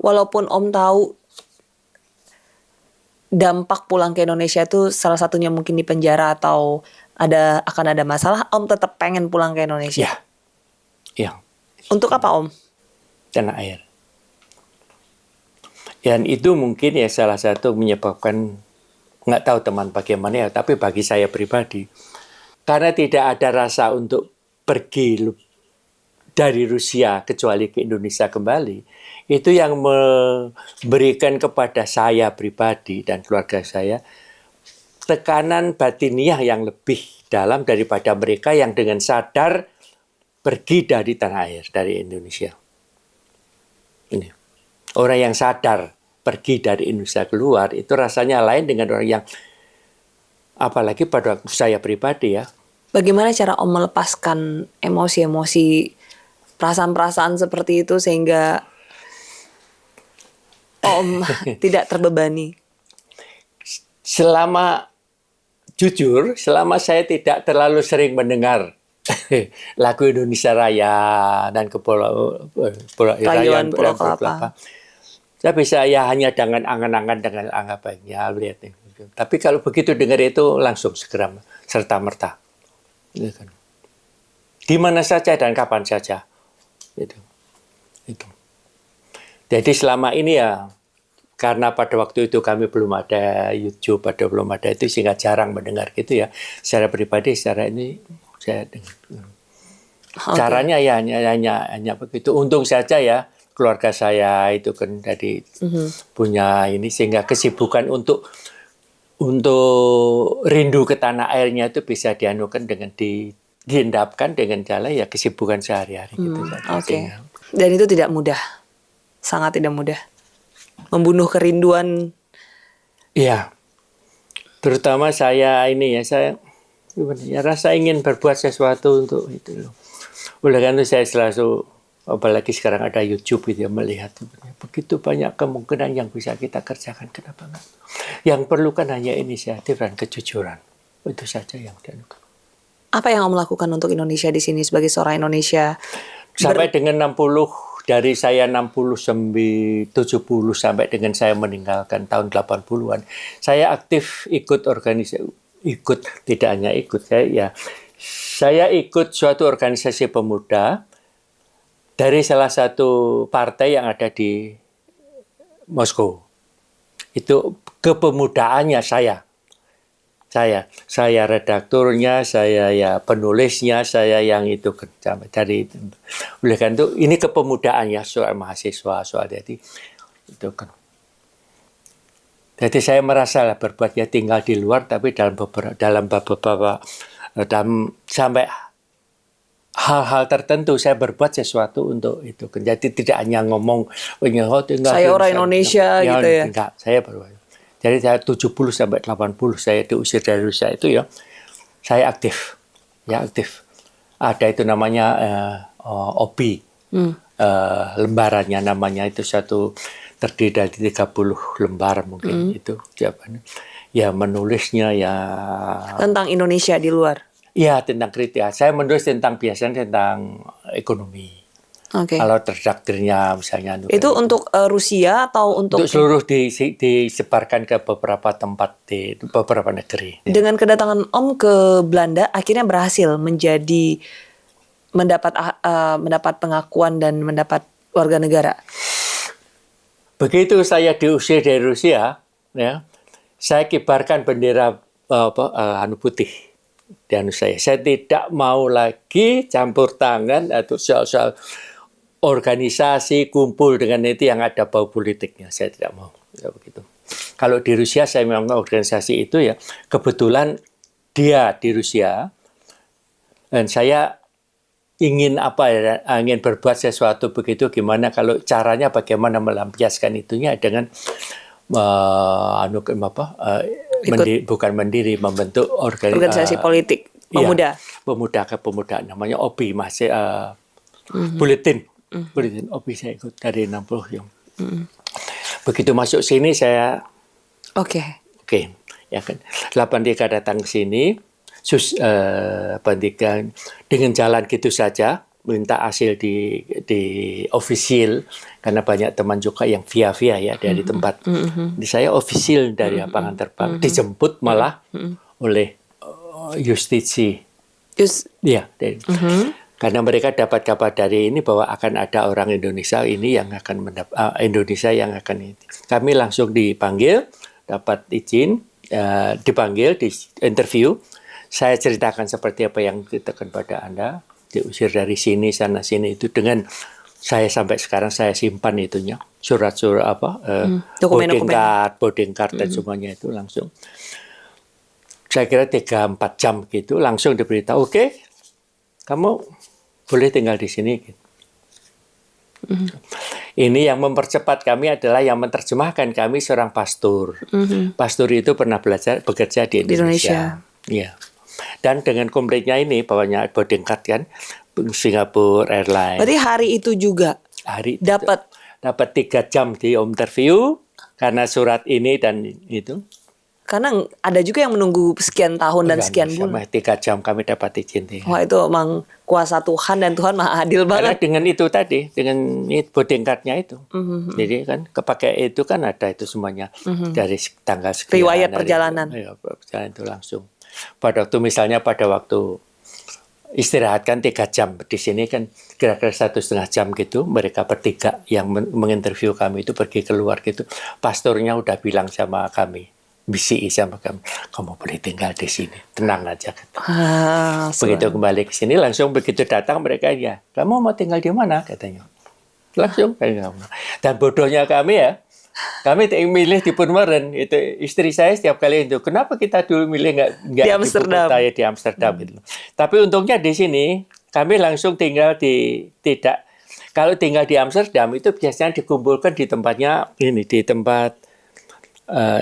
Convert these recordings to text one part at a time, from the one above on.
walaupun Om tahu dampak pulang ke Indonesia itu salah satunya mungkin di penjara atau akan ada masalah, Om tetap pengen pulang ke Indonesia? Ya. Untuk apa, Om? Tanah air. Dan itu mungkin ya salah satu menyebabkan, nggak tahu teman bagaimana ya, tapi bagi saya pribadi, karena tidak ada rasa untuk pergi dari Rusia kecuali ke Indonesia kembali, itu yang memberikan kepada saya pribadi dan keluarga saya tekanan batiniah yang lebih dalam daripada mereka yang dengan sadar pergi dari tanah air, dari Indonesia. Ini. Orang yang sadar pergi dari Indonesia keluar, itu rasanya lain dengan orang yang, apalagi pada saya pribadi ya. Bagaimana cara Om melepaskan emosi-emosi, perasaan-perasaan seperti itu sehingga Om tidak terbebani? Jujur, selama saya tidak terlalu sering mendengar lagu Indonesia Raya dan Rayuan Pulau Kelapa, saya bisa ya hanya dengan angan-angan, dengan angan baiknya lihat. Tapi kalau begitu dengar itu langsung segera serta merta. Di mana saja dan kapan saja. Itu. Jadi selama ini ya, karena pada waktu itu kami belum ada YouTube, belum ada itu, sehingga jarang mendengar gitu ya. Secara pribadi, secara ini saya dengar. Caranya ya hanya begitu. Untung saja ya keluarga saya itu kan tadi punya ini, sehingga kesibukan untuk rindu ke tanah airnya itu bisa dianukan dengan diendapkan dengan jalan ya kesibukan sehari-hari gitu saja. Dan itu tidak mudah, sangat tidak mudah. Membunuh kerinduan. Iya. Terutama saya ini ya, saya rasa ingin berbuat sesuatu untuk itu loh. Oleh karena itu saya selalu, apalagi sekarang ada YouTube gitu ya, melihat begitu banyak kemungkinan yang bisa kita kerjakan, kenapa enggak? Yang perlu kan hanya inisiatif dan kejujuran. Itu saja yang dilakukan. Apa yang Om lakukan untuk Indonesia di sini sebagai seorang Indonesia? Sampai dengan 60, dari saya 70 sampai dengan saya meninggalkan tahun 80-an, saya aktif ikut organisasi, tidak hanya ikut, saya ikut suatu organisasi pemuda dari salah satu partai yang ada di Moskow. Itu kepemudaannya saya redakturnya, saya ya penulisnya, saya yang itu dari. Oleh karena itu ini kepemudaannya soal mahasiswa, soal jadi itu kan. Jadi saya merasa lah berbuat ya tinggal di luar, tapi dalam sampai hal-hal tertentu saya berbuat sesuatu untuk itu. Jadi tidak hanya ngomong tinggal saya orang Indonesia ya, gitu ya. Enggak, saya berbuat. Jadi saya 70 sampai 80 saya diusir dari Rusia itu ya. Saya aktif. Ya aktif. Ada itu namanya OPI. Lembarannya namanya itu satu terdiri dari 30 lembar mungkin itu jawabannya. Ya menulisnya ya tentang Indonesia di luar. Iya, tentang kritik. Saya menulis biasanya tentang ekonomi. Kalau terdaktirnya misalnya. Itu untuk Rusia atau untuk seluruh disebarkan ke beberapa tempat di beberapa negeri. Dengan kedatangan Om ke Belanda, akhirnya berhasil mendapat pengakuan dan mendapat warga negara. Begitu saya diusir dari Rusia, ya, saya kibarkan bendera putih. Dan saya tidak mau lagi campur tangan atau soal organisasi kumpul dengan itu yang ada bau politiknya. Saya tidak mau. Ya, begitu. Kalau di Rusia saya memang organisasi itu ya kebetulan dia di Rusia dan saya ingin ingin berbuat sesuatu begitu, gimana kalau caranya bagaimana melampiaskan itunya dengan membentuk organisasi politik pemuda. Ya, pemuda namanya OPI masih bulletin OPI saya ikut dari 60 yang. Begitu masuk sini saya ya kan 83 datang ke sini dengan jalan gitu saja minta hasil di official, karena banyak teman juga yang via ya dari tempat. Jadi saya official dari lapangan terbang, dijemput malah oleh Justisi. Ya, karena mereka dapat kabar dari ini bahwa akan ada orang Indonesia ini yang akan Indonesia yang akan ini. Kami langsung dipanggil, dapat izin, dipanggil, di interview. Saya ceritakan seperti apa yang ditekan pada Anda, diusir dari sini, sana, sini, itu dengan saya sampai sekarang saya simpan itunya, surat-surat boarding card dan semuanya itu langsung. Saya kira 3-4 jam gitu, langsung diberitahu, oke, kamu boleh tinggal di sini. Ini yang mempercepat kami adalah yang menerjemahkan kami seorang pastor. Pastor itu pernah bekerja di Indonesia. Ya. Dan dengan komplitnya ini, bawahnya boarding card kan, Singapore Airlines. Berarti hari itu juga dapat 3 jam di interview karena surat ini dan itu. Karena ada juga yang menunggu sekian tahun dan sekian bulan. 3 jam kami dapat izin. Wah, itu emang kuasa Tuhan dan Tuhan maha adil Karena banget. dengan itu tadi, dengan boarding card-nya itu. Jadi kan kepakai itu kan ada itu semuanya dari tanggal sekian. Riwayat perjalanan. Perjalanan itu langsung. Pada waktu istirahat kan 3 jam. Di sini kan kira-kira 1,5 jam gitu. Mereka bertiga yang menginterview kami itu pergi keluar gitu. Pastornya udah bilang sama kami. BCI sama kamu boleh tinggal di sini, tenang aja. Begitu kembali ke sini, langsung begitu datang mereka, ya, kamu mau tinggal di mana, katanya. Langsung. Dan bodohnya kami ya, kami milih di Purmeren. Itu istri saya setiap kali itu, kenapa kita dulu milih nggak di Amsterdam, di Amsterdam gitu. Tapi untungnya di sini kami langsung tinggal kalau tinggal di Amsterdam itu biasanya dikumpulkan di tempatnya ini, di tempat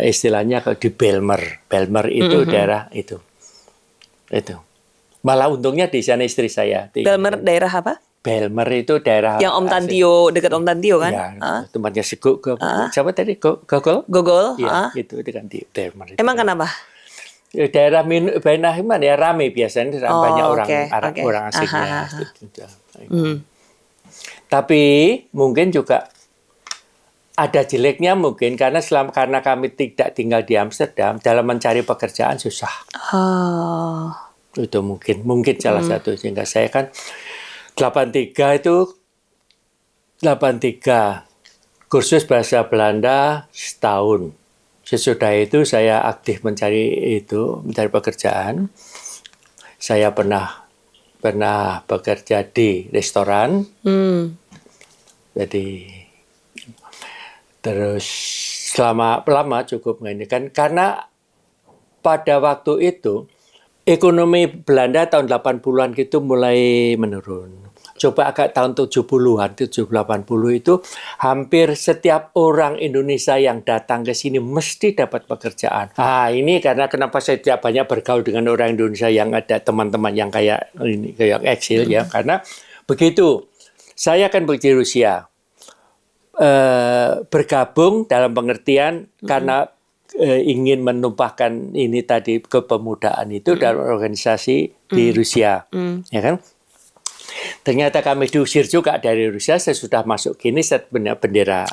istilahnya di Belmer itu daerah itu. Malah untungnya di sana istri saya. Belmer daerah apa? Belmer itu daerah yang Om Tantio, dekat Om Tantio kan? Ya, tempatnya si siapa tadi? Gogol. Ya, itu kan di Belmer. Emang kenapa? Daerah mana ya, rame biasanya, banyak orang Arab, orang asingnya. Tapi mungkin juga ada jeleknya mungkin karena kami tidak tinggal di Amsterdam, dalam mencari pekerjaan susah. Itu mungkin salah satu, sehingga saya kan 83 kursus bahasa Belanda setahun. Sesudah itu saya aktif mencari pekerjaan. Saya pernah bekerja di restoran. Jadi terus lama cukup ini kan, karena pada waktu itu ekonomi Belanda tahun 80-an gitu mulai menurun. Coba agak tahun 70-an, 70-80 itu hampir setiap orang Indonesia yang datang ke sini mesti dapat pekerjaan. Ini karena kenapa saya tidak banyak bergaul dengan orang Indonesia yang ada teman-teman yang kayak eksil ya, karena begitu saya kan pergi Rusia. Bergabung dalam pengertian karena ingin menumpahkan ini tadi kepemudaan itu dalam organisasi di Rusia, ya kan? Ternyata kami diusir juga dari Rusia sesudah masuk kini bendera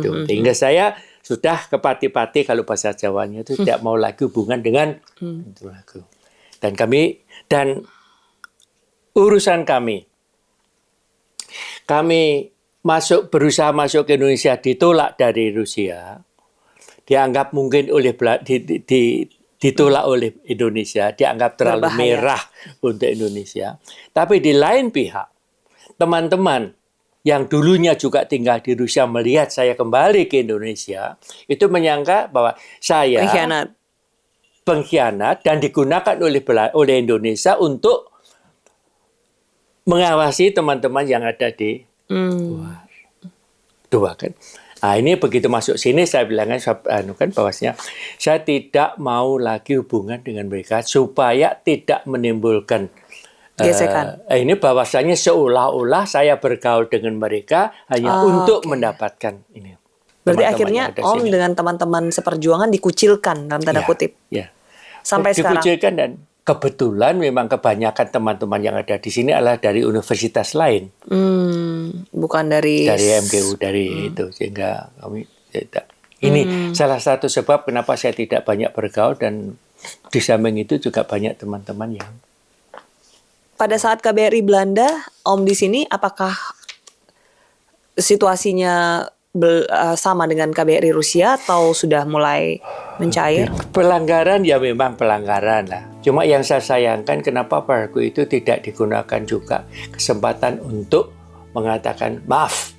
itu. Sehingga saya sudah kepati-pati kalau bahasa Jawanya itu tidak mau lagi hubungan dengan itu. Dan urusan kami berusaha masuk ke Indonesia ditolak dari Rusia, dianggap mungkin ditolak oleh Indonesia, dianggap terlalu merah untuk Indonesia. Tapi di lain pihak, teman-teman yang dulunya juga tinggal di Rusia melihat saya kembali ke Indonesia, itu menyangka bahwa saya pengkhianat dan digunakan oleh Indonesia untuk mengawasi teman-teman yang ada di luar. Dua kan. Ini begitu masuk sini saya bilangkan bahwasanya saya tidak mau lagi hubungan dengan mereka supaya tidak menimbulkan gesekan. Ini bahwasanya seolah-olah saya bergaul dengan mereka hanya untuk mendapatkan ini. Berarti akhirnya Om dengan teman-teman seperjuangan dikucilkan dalam tanda kutip. Ya. Sampai sekarang. Dikucilkan dan kebetulan memang kebanyakan teman-teman yang ada di sini adalah dari universitas lain, Bukan dari MGU, dari itu, sehingga kami tidak. Ini salah satu sebab kenapa saya tidak banyak bergaul, dan di samping itu juga banyak teman-teman yang pada saat KBRI Belanda, Om di sini apakah situasinya sama dengan KBRI Rusia atau sudah mulai mencair? pelanggaran ya memang pelanggaran lah. Cuma yang saya sayangkan kenapa Parku itu tidak digunakan juga kesempatan untuk mengatakan maaf.